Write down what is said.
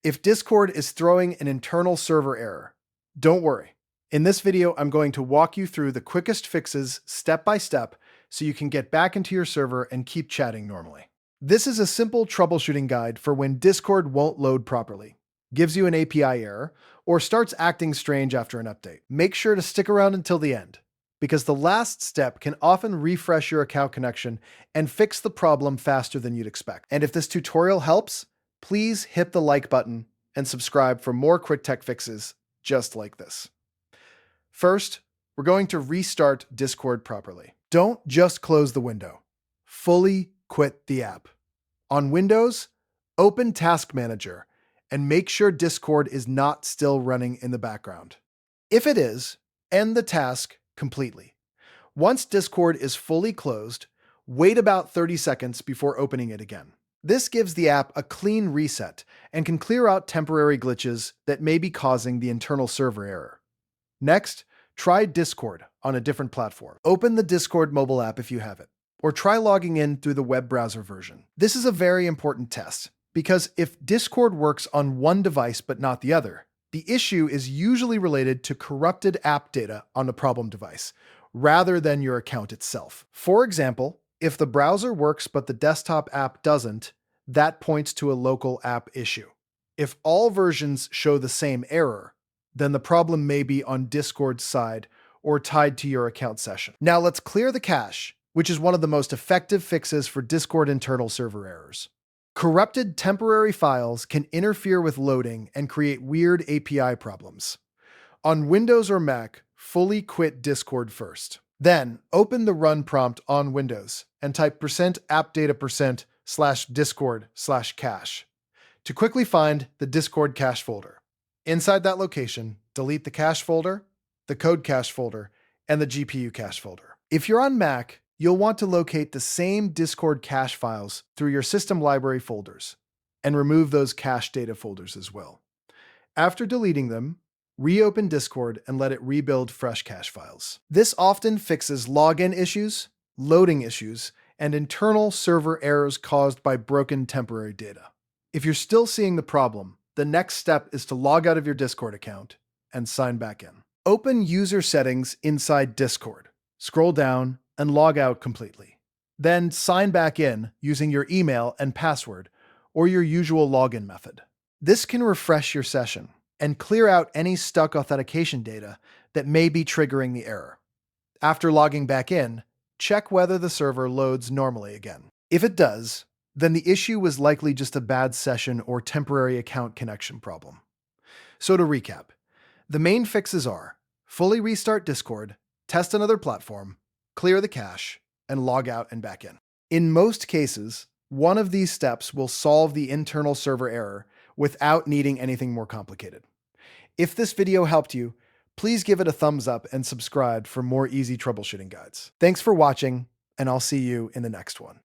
If Discord is throwing an internal server error, don't worry. In this video, I'm going to walk you through the quickest fixes step by step so you can get back into your server and keep chatting normally. This is a simple troubleshooting guide for when Discord won't load properly, gives you an API error, or starts acting strange after an update. Make sure to stick around until the end, because the last step can often refresh your account connection and fix the problem faster than you'd expect. And if this tutorial helps, please hit the like button and subscribe for more quick tech fixes just like this. First, we're going to restart Discord properly. Don't just close the window. Fully quit the app. On Windows, open Task Manager and make sure Discord is not still running in the background. If it is, end the task completely. Once Discord is fully closed, wait about 30 seconds before opening it again. This gives the app a clean reset and can clear out temporary glitches that may be causing the internal server error. Next, try Discord on a different platform. Open the Discord mobile app if you have it, or try logging in through the web browser version. This is a very important test, because if Discord works on one device but not the other, the issue is usually related to corrupted app data on the problem device, rather than your account itself. For example, if the browser works but the desktop app doesn't, that points to a local app issue. If all versions show the same error, then the problem may be on Discord's side or tied to your account session. Now let's clear the cache, which is one of the most effective fixes for Discord internal server errors. Corrupted temporary files can interfere with loading and create weird API problems. On Windows or Mac, fully quit Discord first. Then, open the run prompt on Windows and type %appdata%/discord/cache to quickly find the Discord cache folder. Inside that location, delete the cache folder, the code cache folder, and the GPU cache folder. If you're on Mac, you'll want to locate the same Discord cache files through your system library folders and remove those cache data folders as well. After deleting them, reopen Discord and let it rebuild fresh cache files. This often fixes login issues, loading issues, and internal server errors caused by broken temporary data. If you're still seeing the problem, the next step is to log out of your Discord account and sign back in. Open user settings inside Discord, scroll down, and log out completely. Then sign back in using your email and password or your usual login method. This can refresh your session and clear out any stuck authentication data that may be triggering the error. After logging back in, check whether the server loads normally again. If it does, then the issue was likely just a bad session or temporary account connection problem. So to recap, the main fixes are fully restart Discord, test another platform, clear the cache, and log out and back in. In most cases, one of these steps will solve the internal server error without needing anything more complicated. If this video helped you, please give it a thumbs up and subscribe for more easy troubleshooting guides. Thanks for watching, and I'll see you in the next one.